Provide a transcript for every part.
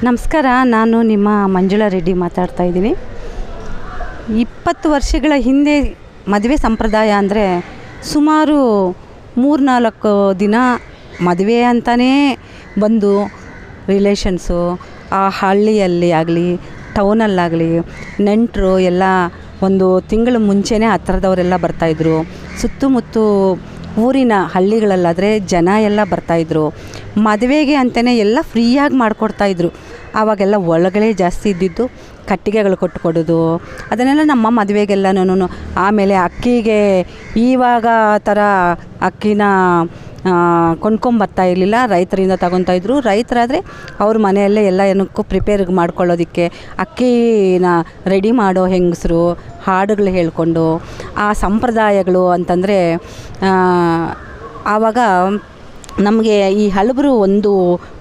ನಮಸ್ಕಾರ, ನಾನು ನಿಮ್ಮ ಮಂಜುಳಾ ರೆಡ್ಡಿ ಮಾತಾಡ್ತಾ ಇದ್ದೀನಿ. 20 ವರ್ಷಗಳ ಹಿಂದೆ ಮದುವೆ ಸಂಪ್ರದಾಯ ಅಂದರೆ ಸುಮಾರು 3-4 ದಿನ ಮದುವೆ ಅಂತಲೇ ಬಂದು ರಿಲೇಷನ್ಸು ಆ ಹಳ್ಳಿಯಲ್ಲಿ ಆಗಲಿ ಟೌನಲ್ಲಾಗಲಿ ನೆಂಟರು ಎಲ್ಲ ಒಂದು ತಿಂಗಳು ಮುಂಚೆನೇ ಹತ್ತಿರದವರೆಲ್ಲ ಬರ್ತಾಯಿದ್ರು. ಸುತ್ತಮುತ್ತ ಊರಿನ ಹಳ್ಳಿಗಳಲ್ಲಾದರೆ ಜನ ಎಲ್ಲ ಬರ್ತಾಯಿದ್ರು. ಮದುವೆಗೆ ಅಂತಲೇ ಎಲ್ಲ ಫ್ರೀಯಾಗಿ ಮಾಡಿಕೊಡ್ತಾಯಿದ್ರು. ಆವಾಗೆಲ್ಲ ಒಳಗಡೆ ಜಾಸ್ತಿ ಇದ್ದಿದ್ದು ಕಟ್ಟಿಗೆಗಳು ಕೊಟ್ಟುಕೊಡೋದು, ಅದನ್ನೆಲ್ಲ ನಮ್ಮ ಮದುವೆಗೆಲ್ಲನೂ. ಆಮೇಲೆ ಅಕ್ಕಿಗೆ ಇವಾಗ ಥರ ಅಕ್ಕಿನ ಕೊಂಡ್ಕೊಂಬರ್ತಾ ಇರಲಿಲ್ಲ, ರೈತರಿಂದ ತಗೊತಾಯಿದ್ರು. ರೈತರಾದರೆ ಅವ್ರ ಮನೆಯಲ್ಲೇ ಎಲ್ಲ ಏನಕ್ಕೂ ಪ್ರಿಪೇರ್ ಮಾಡ್ಕೊಳ್ಳೋದಕ್ಕೆ ಅಕ್ಕಿನ ರೆಡಿ ಮಾಡೋ ಹೆಂಗಸರು ಹಾಡುಗಳು ಹೇಳ್ಕೊಂಡು ಆ ಸಂಪ್ರದಾಯಗಳು ಅಂತಂದರೆ ಆವಾಗ ನಮಗೆ ಈ ಹಳಬರು ಒಂದು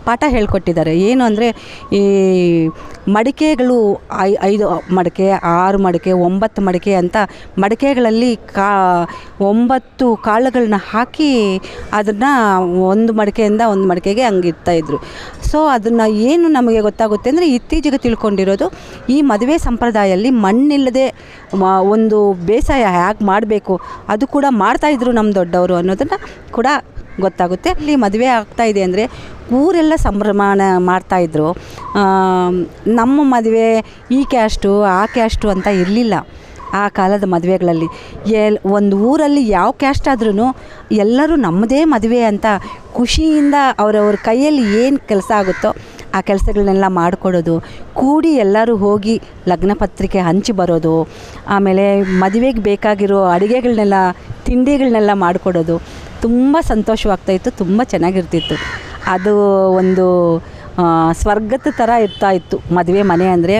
ಪಾಠ ಹೇಳ್ಕೊಟ್ಟಿದ್ದಾರೆ. ಏನು ಅಂದರೆ ಈ ಮಡಿಕೆಗಳು 5 ಮಡಿಕೆ, 6 ಮಡಿಕೆ, 9 ಮಡಿಕೆ ಅಂತ ಮಡಿಕೆಗಳಲ್ಲಿ 9 ಕಾಳುಗಳನ್ನ ಹಾಕಿ ಅದನ್ನು ಒಂದು ಮಡಿಕೆಯಿಂದ ಒಂದು ಮಡಿಕೆಗೆ ಹಂಗೆ ಇಡ್ತಾಯಿದ್ರು. ಸೊ ಅದನ್ನು ಏನು ನಮಗೆ ಗೊತ್ತಾಗುತ್ತೆ ಅಂದರೆ ಇತ್ತೀಚೆಗೆ ತಿಳ್ಕೊಂಡಿರೋದು ಈ ಮದುವೆ ಸಂಪ್ರದಾಯದಲ್ಲಿ ಮಣ್ಣಿಲ್ಲದೆ ಒಂದು ಬೇಸಾಯ ಹೇಗೆ ಮಾಡಬೇಕು ಅದು ಕೂಡ ಮಾಡ್ತಾಯಿದ್ರು ನಮ್ಮ ದೊಡ್ಡವರು ಅನ್ನೋದನ್ನು ಕೂಡ ಗೊತ್ತಾಗುತ್ತೆ. ಇಲ್ಲಿ ಮದುವೆ ಆಗ್ತಾಯಿದೆ ಅಂದರೆ ಊರೆಲ್ಲ ಸಂಭ್ರಮಣ ಮಾಡ್ತಾಯಿದ್ರು. ನಮ್ಮ ಮದುವೆ ಈ ಕ್ಯಾಸ್ಟು ಆ ಕ್ಯಾಸ್ಟು ಅಂತ ಇರಲಿಲ್ಲ ಆ ಕಾಲದ ಮದುವೆಗಳಲ್ಲಿ. ಒಂದು ಊರಲ್ಲಿ ಯಾವ ಕ್ಯಾಸ್ಟ್ ಆದ್ರೂ ಎಲ್ಲರೂ ನಮ್ಮದೇ ಮದುವೆ ಅಂತ ಖುಷಿಯಿಂದ ಅವರವ್ರ ಕೈಯಲ್ಲಿ ಏನು ಕೆಲಸ ಆಗುತ್ತೋ ಆ ಕೆಲಸಗಳನ್ನೆಲ್ಲ ಮಾಡಿಕೊಡೋದು, ಕೂಡಿ ಎಲ್ಲರೂ ಹೋಗಿ ಲಗ್ನ ಪತ್ರಿಕೆ ಹಂಚಿ ಬರೋದು, ಆಮೇಲೆ ಮದುವೆಗೆ ಬೇಕಾಗಿರೋ ಅಡುಗೆಗಳನ್ನೆಲ್ಲ ತಿಂಡಿಗಳನ್ನೆಲ್ಲ ಮಾಡಿಕೊಡೋದು ತುಂಬ ಸಂತೋಷವಾಗ್ತಾಯಿತ್ತು, ತುಂಬ ಚೆನ್ನಾಗಿರ್ತಿತ್ತು. ಅದು ಒಂದು ಸ್ವರ್ಗದ ಥರ ಇರ್ತಾಯಿತ್ತು ಮದುವೆ ಮನೆ ಅಂದರೆ.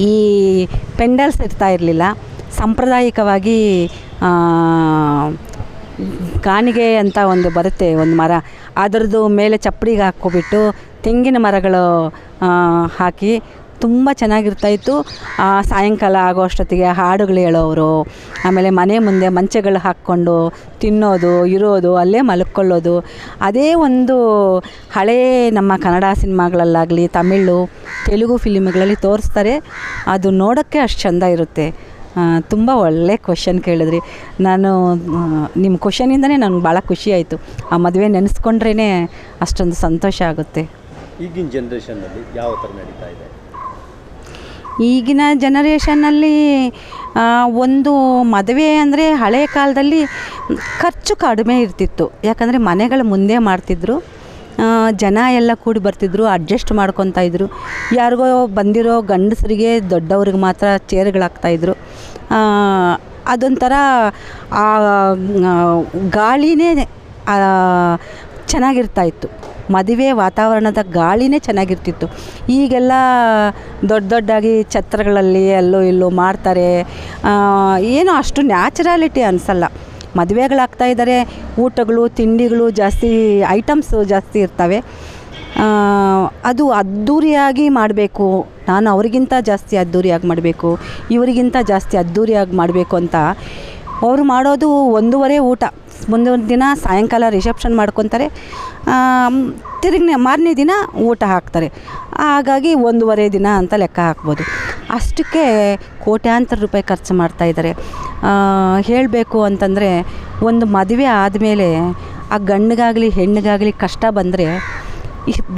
ಈ ಪೆಂಡಲ್ಸ್ ಇರ್ತಾ ಇರಲಿಲ್ಲ, ಸಾಂಪ್ರದಾಯಿಕವಾಗಿ ಗಾಣಿಗೆ ಅಂತ ಒಂದು ಬರುತ್ತೆ, ಒಂದು ಮರ, ಅದರದ್ದು ಮೇಲೆ ಚಪ್ಪಡಿಗೆ ಹಾಕ್ಕೊಬಿಟ್ಟು ತೆಂಗಿನ ಮರಗಳು ಹಾಕಿ ತುಂಬ ಚೆನ್ನಾಗಿರ್ತಾಯಿತ್ತು. ಸಾಯಂಕಾಲ ಆಗೋ ಅಷ್ಟೊತ್ತಿಗೆ ಹಾಡುಗಳು ಹೇಳೋರು, ಆಮೇಲೆ ಮನೆ ಮುಂದೆ ಮಂಚಗಳು ಹಾಕ್ಕೊಂಡು ತಿನ್ನೋದು, ಇರೋದು, ಅಲ್ಲೇ ಮಲ್ಕೊಳ್ಳೋದು. ಅದೇ ಒಂದು ಹಳೇ ನಮ್ಮ ಕನ್ನಡ ಸಿನಿಮಾಗಳಲ್ಲಾಗಲಿ ತಮಿಳು ತೆಲುಗು ಫಿಲಿಮ್ಗಳಲ್ಲಿ ತೋರಿಸ್ತಾರೆ. ಅದು ನೋಡೋಕ್ಕೆ ಅಷ್ಟು ಚೆಂದ ಇರುತ್ತೆ. ತುಂಬ ಒಳ್ಳೆ ಕ್ವಶನ್ ಕೇಳಿದ್ರಿ. ನಾನು ನಿಮ್ಮ ಕ್ವಶನಿಂದನೇ ನನಗೆ ಭಾಳ ಖುಷಿ ಆಯಿತು. ಆ ಮದುವೆ ನೆನೆಸ್ಕೊಂಡ್ರೇ ಅಷ್ಟೊಂದು ಸಂತೋಷ ಆಗುತ್ತೆ. ಈಗಿನ ಜನ್ರೇಷನ್ನಲ್ಲಿ ಯಾವ ಥರ ನಡೀತಾ ಇದೆ? ಈಗಿನ ಜನರೇಷನ್ನಲ್ಲಿ ಒಂದು ಮದುವೆ ಅಂದರೆ ಹಳೆ ಕಾಲದಲ್ಲಿ ಖರ್ಚು ಕಡಿಮೆ ಇರ್ತಿತ್ತು. ಯಾಕಂದರೆ ಮನೆಗಳ ಮುಂದೆ ಮಾಡ್ತಿದ್ರು, ಜನ ಎಲ್ಲ ಕೂಡಿ ಬರ್ತಿದ್ರು, ಅಡ್ಜಸ್ಟ್ ಮಾಡ್ಕೊತಾಯಿದ್ರು. ಯಾರಿಗೋ ಬಂದಿರೋ ಗಂಡಸರಿಗೆ ದೊಡ್ಡವ್ರಿಗೆ ಮಾತ್ರ ಚೇರ್ಗಳಾಗ್ತಾಯಿದ್ರು. ಅದೊಂಥರ ಗಾಳಿನೇ ಚೆನ್ನಾಗಿರ್ತಾಯಿತ್ತು, ಮದುವೆ ವಾತಾವರಣದ ಗಾಳಿನೇ ಚೆನ್ನಾಗಿರ್ತಿತ್ತು. ಈಗೆಲ್ಲ ದೊಡ್ಡದಾಗಿ ಛತ್ರಗಳಲ್ಲಿ ಅಲ್ಲೋ ಇಲ್ಲೋ ಮಾಡ್ತಾರೆ, ಏನೋ ಅಷ್ಟು ನ್ಯಾಚುರಾಲಿಟಿ ಅನಿಸಲ್ಲ. ಮದುವೆಗಳಾಗ್ತಾಯಿದ್ದಾರೆ, ಊಟಗಳು ತಿಂಡಿಗಳು ಜಾಸ್ತಿ, ಐಟಮ್ಸು ಜಾಸ್ತಿ ಇರ್ತವೆ. ಅದು ಅದ್ಧೂರಿಯಾಗಿ ಮಾಡಬೇಕು, ನಾನು ಅವ್ರಿಗಿಂತ ಜಾಸ್ತಿ ಅದ್ಧೂರಿಯಾಗಿ ಮಾಡಬೇಕು, ಇವರಿಗಿಂತ ಜಾಸ್ತಿ ಅದ್ಧೂರಿಯಾಗಿ ಮಾಡಬೇಕು ಅಂತ ಅವರು ಮಾಡೋದು 1:30 ಊಟ. ಮುಂದಿನ ದಿನ ಸಾಯಂಕಾಲ ರಿಸೆಪ್ಷನ್ ಮಾಡ್ಕೊತಾರೆ, ತಿರುಗಿ ಮಾರನೇ ದಿನ ಊಟ ಹಾಕ್ತಾರೆ. ಹಾಗಾಗಿ 1:30 ದಿನ ಅಂತ ಲೆಕ್ಕ ಹಾಕ್ಬೋದು. ಅಷ್ಟಕ್ಕೆ ಕೋಟ್ಯಾಂತರ ರೂಪಾಯಿ ಖರ್ಚು ಮಾಡ್ತಾಯಿದ್ದಾರೆ. ಹೇಳಬೇಕು ಅಂತಂದರೆ ಒಂದು ಮದುವೆ ಆದಮೇಲೆ ಆ ಗಂಡಿಗಾಗಲಿ ಹೆಣ್ಣಿಗಾಗಲಿ ಕಷ್ಟ ಬಂದರೆ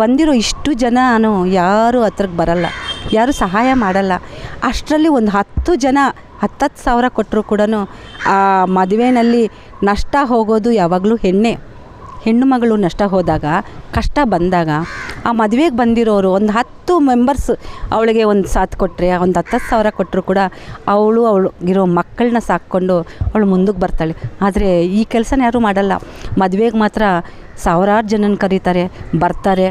ಬಂದಿರೋ ಇಷ್ಟು ಜನನೂ ಯಾರೂ ಹತ್ರಕ್ಕೆ ಬರಲ್ಲ, ಯಾರೂ ಸಹಾಯ ಮಾಡಲ್ಲ. ಅಷ್ಟರಲ್ಲಿ ಒಂದು 10 ಜನ 10,000 ಕೊಟ್ಟರು ಕೂಡ ಆ ಮದುವೆಯಲ್ಲಿ ನಷ್ಟ ಹೋಗೋದು ಯಾವಾಗಲೂ ಹೆಣ್ಣು ಮಗಳು ನಷ್ಟ ಹೋದಾಗ, ಕಷ್ಟ ಬಂದಾಗ ಆ ಮದುವೆಗೆ ಬಂದಿರೋರು ಒಂದು 10 ಮೆಂಬರ್ಸ್ ಅವಳಿಗೆ ಒಂದು ಸಾಥ್ ಕೊಟ್ಟರೆ, ಒಂದು 10,000 ಕೊಟ್ಟರು ಕೂಡ ಅವಳು ಇರೋ ಮಕ್ಕಳನ್ನ ಸಾಕ್ಕೊಂಡು ಅವಳು ಮುಂದಕ್ಕೆ ಬರ್ತಾಳೆ. ಆದರೆ ಈ ಕೆಲಸನ ಯಾರೂ ಮಾಡಲ್ಲ. ಮದುವೆಗೆ ಮಾತ್ರ ಸಾವಿರಾರು ಜನನ ಕರೀತಾರೆ, ಬರ್ತಾರೆ,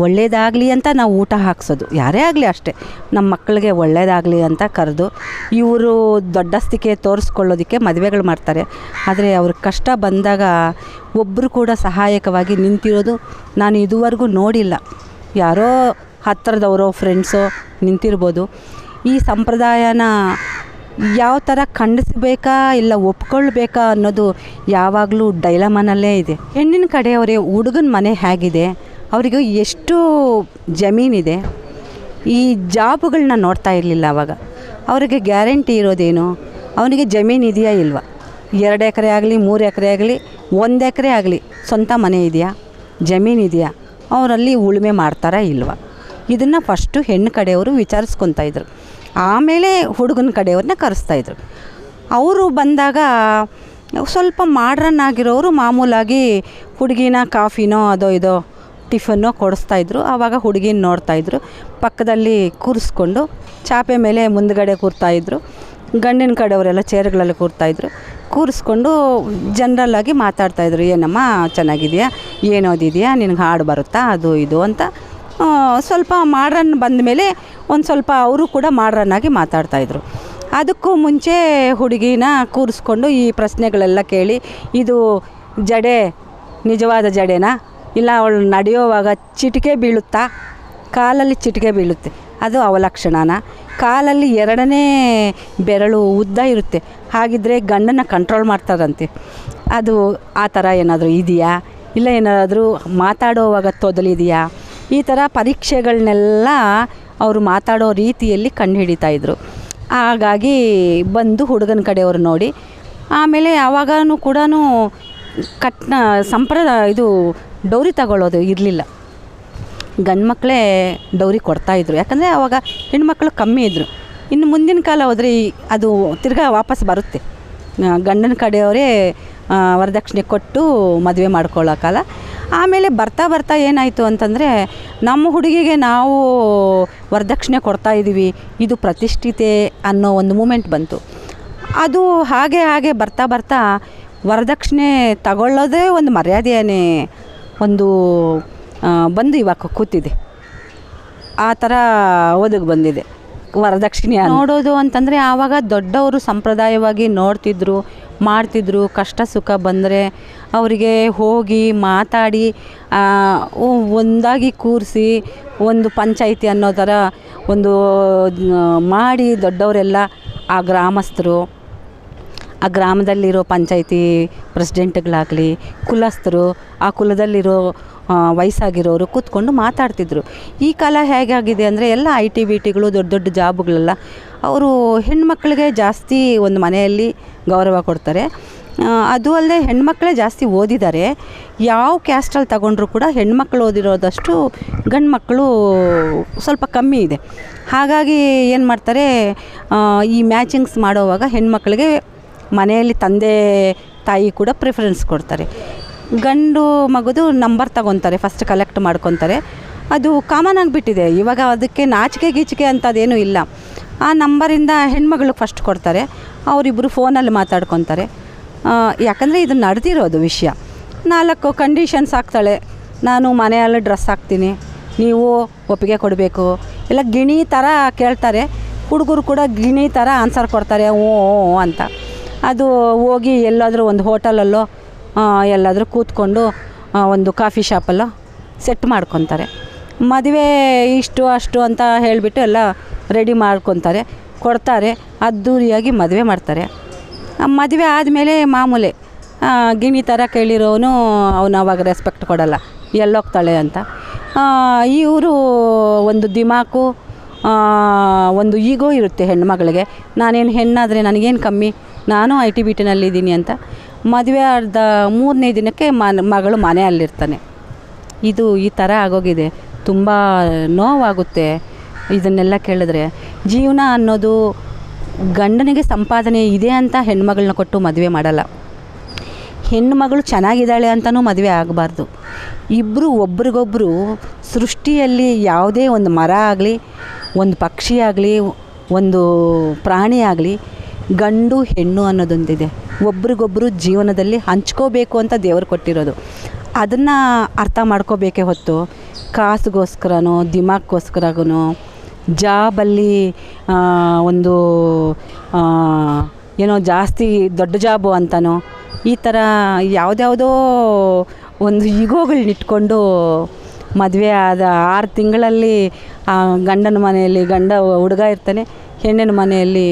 ಒಳ್ಳೆಯದಾಗಲಿ ಅಂತ ನಾವು ಊಟ ಹಾಕ್ಸೋದು, ಯಾರೇ ಆಗಲಿ ಅಷ್ಟೇ, ನಮ್ಮ ಮಕ್ಕಳಿಗೆ ಒಳ್ಳೆಯದಾಗಲಿ ಅಂತ ಕರೆದು ಇವರು ದೊಡ್ಡಸ್ತಿಕೆ ತೋರಿಸ್ಕೊಳ್ಳೋದಕ್ಕೆ ಮದುವೆಗಳು ಮಾಡ್ತಾರೆ. ಆದರೆ ಅವ್ರ ಕಷ್ಟ ಬಂದಾಗ ಒಬ್ಬರು ಕೂಡ ಸಹಾಯಕವಾಗಿ ನಿಂತಿರೋದು ನಾನು ಇದುವರೆಗೂ ನೋಡಿಲ್ಲ. ಯಾರೋ ಹತ್ತಿರದವರೋ ಫ್ರೆಂಡ್ಸೋ ನಿಂತಿರ್ಬೋದು. ಈ ಸಂಪ್ರದಾಯನ ಯಾವ ಥರ ಖಂಡಿಸಬೇಕಾ ಇಲ್ಲ ಒಪ್ಕೊಳ್ಬೇಕಾ ಅನ್ನೋದು ಯಾವಾಗಲೂ ಡೈಲಮನಲ್ಲೇ ಇದೆ. ಹೆಣ್ಣಿನ ಕಡೆಯವರೇ ಹುಡುಗನ ಮನೆ ಹೇಗಿದೆ ಅವರಿಗೆ ಎಷ್ಟು ಜಮೀನಿದೆ, ಈ ಜಾಬುಗಳನ್ನ ನೋಡ್ತಾ ಇರಲಿಲ್ಲ ಆವಾಗ. ಅವರಿಗೆ ಗ್ಯಾರಂಟಿ ಇರೋದೇನು, ಅವನಿಗೆ ಜಮೀನು ಇದೆಯಾ ಇಲ್ವಾ, 2 ಎಕರೆ ಆಗಲಿ 3 ಎಕರೆ ಆಗಲಿ 1 ಎಕರೆ ಆಗಲಿ ಸ್ವಂತ ಮನೆ ಇದೆಯಾ, ಜಮೀನು ಇದೆಯಾ, ಅವರಲ್ಲಿ ಉಳುಮೆ ಮಾಡ್ತಾರಾ ಇಲ್ವಾ, ಇದನ್ನು ಫಸ್ಟು ಹೆಣ್ಣು ಕಡೆಯವರು ವಿಚಾರಿಸ್ಕೊತಾಯಿದ್ರು. ಆಮೇಲೆ ಹುಡುಗನ ಕಡೆಯವ್ರನ್ನ ಕರೆಸ್ತಾಯಿದ್ರು. ಅವರು ಬಂದಾಗ ಸ್ವಲ್ಪ ಮಾಡ್ರನ್ ಆಗಿರೋರು ಮಾಮೂಲಾಗಿ ಹುಡುಗಿನ ಕಾಫಿನೋ ಅದೋ ಇದೋ ಟಿಫನ್ನೋ ಕೊಡಿಸ್ತಾಯಿದ್ರು. ಆವಾಗ ಹುಡುಗಿನ ನೋಡ್ತಾಯಿದ್ರು, ಪಕ್ಕದಲ್ಲಿ ಕೂರಿಸ್ಕೊಂಡು ಚಾಪೆ ಮೇಲೆ ಮುಂದ್ಗಡೆ ಕೂರ್ತಾಯಿದ್ರು. ಗಂಡಿನ ಕಡೆಯವರೆಲ್ಲ ಚೇರ್ಗಳಲ್ಲಿ ಕೂರಿಸ್ಕೊಂಡು ಜನ್ರಲ್ಲಾಗಿ ಮಾತಾಡ್ತಾಯಿದ್ರು. ಏನಮ್ಮ ಚೆನ್ನಾಗಿದೆಯಾ, ಏನು ಓದಿದೆಯಾ, ನಿನಗೆ ಹಾಡು ಬರುತ್ತಾ, ಅದು ಇದು ಅಂತ ಸ್ವಲ್ಪ ಮಾಡ್ರನ್ ಬಂದ ಮೇಲೆ ಒಂದು ಸ್ವಲ್ಪ ಅವರು ಕೂಡ ಮಾಡ್ರನ್ನಾಗಿ ಮಾತಾಡ್ತಾಯಿದ್ರು. ಅದಕ್ಕೂ ಮುಂಚೆ ಹುಡುಗಿನ ಕೂರಿಸ್ಕೊಂಡು ಈ ಪ್ರಶ್ನೆಗಳೆಲ್ಲ ಕೇಳಿ, ಇದು ಜಡೆ ನಿಜವಾದ ಜಡೆನಾ, ಇಲ್ಲ ಅವಳು ನಡೆಯೋವಾಗ ಚಿಟಿಕೆ ಬೀಳುತ್ತಾ, ಕಾಲಲ್ಲಿ ಚಿಟಿಕೆ ಬೀಳುತ್ತೆ, ಅದು ಅವಲಕ್ಷಣನ, ಕಾಲಲ್ಲಿ 2ನೇ ಬೆರಳು ಉದ್ದ ಇರುತ್ತೆ, ಹಾಗಿದ್ದರೆ ಗಂಡನ ಕಂಟ್ರೋಲ್ ಮಾಡ್ತಾರಂತೆ, ಅದು ಆ ಥರ ಏನಾದರೂ ಇದೆಯಾ, ಇಲ್ಲ ಏನಾದರೂ ಮಾತಾಡೋವಾಗ ತೊದಲಿದೆಯಾ, ಈ ಥರ ಪರೀಕ್ಷೆಗಳನ್ನೆಲ್ಲ ಅವರು ಮಾತಾಡೋ ರೀತಿಯಲ್ಲಿ ಕಂಡುಹಿಡಿತಾಯಿದ್ರು. ಹಾಗಾಗಿ ಬಂದು ಹುಡುಗನ ಕಡೆಯವರು ನೋಡಿ, ಆಮೇಲೆ ಯಾವಾಗೂ ಕೂಡ ಇದು ಡೌರಿ ತಗೊಳ್ಳೋದು ಇರಲಿಲ್ಲ. ಗಂಡು ಮಕ್ಕಳೇ ಡೌರಿ ಕೊಡ್ತಾಯಿದ್ರು, ಯಾಕಂದರೆ ಆವಾಗ ಹೆಣ್ಮಕ್ಳು ಕಮ್ಮಿ ಇದ್ದರು. ಇನ್ನು ಮುಂದಿನ ಕಾಲ ಹೋದರೆ ಅದು ತಿರ್ಗಾ ವಾಪಸ್ ಬರುತ್ತೆ, ಗಂಡನ ಕಡೆಯವರೇ ವರದಕ್ಷಿಣೆ ಕೊಟ್ಟು ಮದುವೆ ಮಾಡ್ಕೊಳ್ಳೋ ಕಾಲ. ಆಮೇಲೆ ಬರ್ತಾ ಏನಾಯಿತು ಅಂತಂದರೆ, ನಮ್ಮ ಹುಡುಗಿಗೆ ನಾವು ವರದಕ್ಷಿಣೆ ಕೊಡ್ತಾಯಿದ್ದೀವಿ, ಇದು ಪ್ರತಿಷ್ಠಿತೆ ಅನ್ನೋ ಒಂದು ಮೂಮೆಂಟ್ ಬಂತು. ಅದು ಹಾಗೆ ಬರ್ತಾ ವರದಕ್ಷಿಣೆ ತಗೊಳ್ಳೋದೇ ಒಂದು ಮರ್ಯಾದೆಯೇ ಒಂದು ಬಂದು ಇವಾಗ ಕೂತಿದೆ, ಆ ಥರ ಒದಗಿ ಬಂದಿದೆ ವರದಕ್ಷಿಣೆ ನೋಡೋದು ಅಂತಂದರೆ. ಆವಾಗ ದೊಡ್ಡವರು ಸಂಪ್ರದಾಯವಾಗಿ ನೋಡ್ತಿದ್ರು, ಮಾಡ್ತಿದ್ರು. ಕಷ್ಟ ಸುಖ ಬಂದರೆ ಅವರಿಗೆ ಹೋಗಿ ಮಾತಾಡಿ ಒಂದಾಗಿ ಕೂರಿಸಿ ಒಂದು ಪಂಚಾಯಿತಿ ಅನ್ನೋ ಥರ ಒಂದು ಮಾಡಿ, ದೊಡ್ಡವರೆಲ್ಲ ಆ ಗ್ರಾಮಸ್ಥರು, ಆ ಗ್ರಾಮದಲ್ಲಿರೋ ಪಂಚಾಯಿತಿ ಪ್ರೆಸಿಡೆಂಟ್ಗಳಾಗಲಿ, ಕುಲಸ್ಥರು, ಆ ಕುಲದಲ್ಲಿರೋ ವಯಸ್ಸಾಗಿರೋರು ಕೂತ್ಕೊಂಡು ಮಾತಾಡ್ತಿದ್ರು. ಈ ಕಾಲ ಹೇಗಾಗಿದೆ ಅಂದರೆ ಎಲ್ಲ IT-BTಗಳು, ದೊಡ್ಡ ಜಾಬುಗಳೆಲ್ಲ, ಅವರು ಹೆಣ್ಮಕ್ಳಿಗೆ ಜಾಸ್ತಿ ಒಂದು ಮನೆಯಲ್ಲಿ ಗೌರವ ಕೊಡ್ತಾರೆ. ಅದು ಅಲ್ಲದೆ ಹೆಣ್ಮಕ್ಳೇ ಜಾಸ್ತಿ ಓದಿದ್ದಾರೆ. ಯಾವ ಕ್ಯಾಸ್ಟಲ್ಲಿ ತಗೊಂಡ್ರೂ ಕೂಡ ಹೆಣ್ಮಕ್ಳು ಓದಿರೋದಷ್ಟು ಗಂಡು ಮಕ್ಕಳು ಸ್ವಲ್ಪ ಕಮ್ಮಿ ಇದೆ. ಹಾಗಾಗಿ ಏನು ಮಾಡ್ತಾರೆ, ಈ ಮ್ಯಾಚಿಂಗ್ಸ್ ಮಾಡೋವಾಗ ಹೆಣ್ಮಕ್ಳಿಗೆ ಮನೆಯಲ್ಲಿ ತಂದೆ ತಾಯಿ ಕೂಡ ಪ್ರಿಫರೆನ್ಸ್ ಕೊಡ್ತಾರೆ. ಗಂಡು ಮಗುದು ನಂಬರ್ ತಗೊತಾರೆ, ಫಸ್ಟ್ ಕಲೆಕ್ಟ್ ಮಾಡ್ಕೊತಾರೆ. ಅದು ಕಾಮನ್ ಆಗಿಬಿಟ್ಟಿದೆ ಇವಾಗ, ಅದಕ್ಕೆ ನಾಚಿಕೆ ಗೀಚಿಕೆ ಅಂಥದ್ದೇನೂ ಇಲ್ಲ. ಆ ನಂಬರಿಂದ ಹೆಣ್ಮಗಳಿಗೆ ಫಸ್ಟ್ ಕೊಡ್ತಾರೆ, ಅವರಿಬ್ಬರು ಫೋನಲ್ಲಿ ಮಾತಾಡ್ಕೊತಾರೆ. ಯಾಕಂದರೆ ಇದು ನಡೆದಿರೋದು ವಿಷಯ. 4 ಕಂಡೀಷನ್ಸ್ ಹಾಕ್ತಾಳೆ, ನಾನು ಮನೆಯಲ್ಲಿ ಡ್ರೆಸ್ ಹಾಕ್ತೀನಿ, ನೀವು ಒಪ್ಪಿಗೆ ಕೊಡಬೇಕು. ಇಲ್ಲ ಗಿಣಿ ಥರ ಕೇಳ್ತಾರೆ, ಹುಡುಗರು ಕೂಡ ಗಿಣಿ ಥರ ಆನ್ಸರ್ ಕೊಡ್ತಾರೆ, ಓ ಅಂತ. ಅದು ಹೋಗಿ ಎಲ್ಲಾದರೂ ಒಂದು ಹೋಟೆಲಲ್ಲೋ ಎಲ್ಲಾದರೂ ಕೂತ್ಕೊಂಡು ಒಂದು ಕಾಫಿ ಶಾಪಲ್ಲೋ ಸೆಟ್ ಮಾಡ್ಕೊತಾರೆ. ಮದುವೆ ಇಷ್ಟು ಅಷ್ಟು ಅಂತ ಹೇಳಿಬಿಟ್ಟು ಎಲ್ಲ ರೆಡಿ ಮಾಡ್ಕೊತಾರೆ, ಕೊಡ್ತಾರೆ, ಅದ್ದೂರಿಯಾಗಿ ಮದುವೆ ಮಾಡ್ತಾರೆ. ಮದುವೆ ಆದಮೇಲೆ ಮಾಮೂಲಿ ಗಿಣಿ ಥರ ಕೇಳಿರೋನು ಅವನು ಅವಾಗ ರೆಸ್ಪೆಕ್ಟ್ ಕೊಡಲ್ಲ, ಎಲ್ಲೋಗ್ತಾಳೆ ಅಂತ. ಇವರು ಒಂದು ದಿಮಾಕು, ಒಂದು ಈಗೋ ಇರುತ್ತೆ ಹೆಣ್ಮಗಳಿಗೆ, ನಾನೇನು ಹೆಣ್ಣಾದರೆ ನನಗೇನು ಕಮ್ಮಿ, ನಾನು IT-BTನಲ್ಲಿದ್ದೀನಿ ಅಂತ. ಮದುವೆ ಆದ 3ನೇ ದಿನಕ್ಕೆ ಮಗಳು ಮನೆಯಲ್ಲಿರ್ತಾನೆ. ಇದು ಈ ಥರ ಆಗೋಗಿದೆ. ತುಂಬ ನೋವಾಗುತ್ತೆ ಇದನ್ನೆಲ್ಲ ಕೇಳಿದ್ರೆ. ಜೀವನ ಅನ್ನೋದು ಗಂಡನಿಗೆ ಸಂಪಾದನೆ ಇದೆ ಅಂತ ಹೆಣ್ಮಗಳನ್ನ ಕೊಟ್ಟು ಮದುವೆ ಮಾಡಲ್ಲ. ಹೆಣ್ಣುಮಗಳು ಚೆನ್ನಾಗಿದ್ದಾಳೆ ಅಂತಲೂ ಮದುವೆ ಆಗಬಾರ್ದು. ಇಬ್ಬರು ಒಬ್ರಿಗೊಬ್ಬರು ಸೃಷ್ಟಿಯಲ್ಲಿ ಯಾವುದೇ ಒಂದು ಮರ ಆಗಲಿ, ಒಂದು ಪಕ್ಷಿ ಆಗಲಿ, ಒಂದು ಪ್ರಾಣಿ ಆಗಲಿ, ಗಂಡು ಹೆಣ್ಣು ಅನ್ನೋದೊಂದಿದೆ. ಒಬ್ರಿಗೊಬ್ಬರು ಜೀವನದಲ್ಲಿ ಹಂಚ್ಕೋಬೇಕು ಅಂತ ದೇವರು ಕೊಟ್ಟಿರೋದು. ಅದನ್ನು ಅರ್ಥ ಮಾಡ್ಕೋಬೇಕೇ ಹೊತ್ತು ಕಾಸಿಗೋಸ್ಕರನೋ ದಿಮಾಕ್ಗೋಸ್ಕರನೋ ಜಾಬಲ್ಲಿ ಒಂದು ಏನೋ ಜಾಸ್ತಿ ದೊಡ್ಡ ಜಾಬು ಅಂತನೋ ಈ ಥರ ಯಾವುದ್ಯಾವುದೋ ಒಂದು ಈಗೋಗಳನ್ನಿಟ್ಕೊಂಡು ಮದುವೆ ಆದ 6 ತಿಂಗಳಲ್ಲಿ ಗಂಡನ ಮನೆಯಲ್ಲಿ ಹುಡುಗ ಇರ್ತಾನೆ, ಹೆಣ್ಣಿನ ಮನೆಯಲ್ಲಿ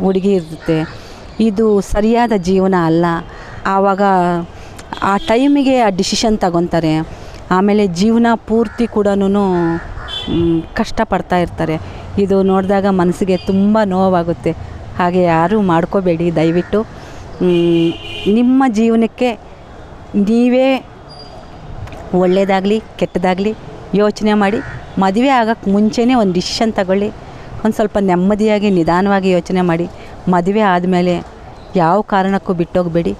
ಹುಡುಗಿ ಇರುತ್ತೆ. ಇದು ಸರಿಯಾದ ಜೀವನ ಅಲ್ಲ. ಆವಾಗ ಆ ಟೈಮಿಗೆ ಆ ಡಿಸಿಷನ್ ತಗೊತಾರೆ. ಆಮೇಲೆ ಜೀವನ ಪೂರ್ತಿ ಕೂಡ ಕಷ್ಟಪಡ್ತಾ ಇರ್ತಾರೆ. ಇದು ನೋಡಿದಾಗ ಮನಸ್ಸಿಗೆ ತುಂಬ ನೋವಾಗುತ್ತೆ. ಹಾಗೆ ಯಾರೂ ಮಾಡ್ಕೋಬೇಡಿ ದಯವಿಟ್ಟು. ನಿಮ್ಮ ಜೀವನಕ್ಕೆ ನೀವೇ ಒಳ್ಳೆಯದಾಗಲಿ ಕೆಟ್ಟದಾಗಲಿ ಯೋಚನೆ ಮಾಡಿ ಮದುವೆ ಆಗೋಕ್ಕೆ ಮುಂಚೆನೇ ಒಂದು ಡಿಸಿಷನ್ ತಗೊಳ್ಳಿ. ಒಂದು ಸ್ವಲ್ಪ ನೆಮ್ಮದಿಯಾಗಿ ನಿಧಾನವಾಗಿ ಯೋಚನೆ ಮಾಡಿ. ಮದುವೆ ಆದಮೇಲೆ ಯಾವ ಕಾರಣಕ್ಕೂ ಬಿಟ್ಟೋಗಬೇಡಿ.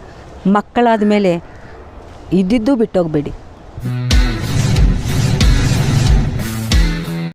ಮಕ್ಕಳಾದ ಮೇಲೆ ಇದ್ದಿದ್ದು ಬಿಟ್ಟೋಗಬೇಡಿ.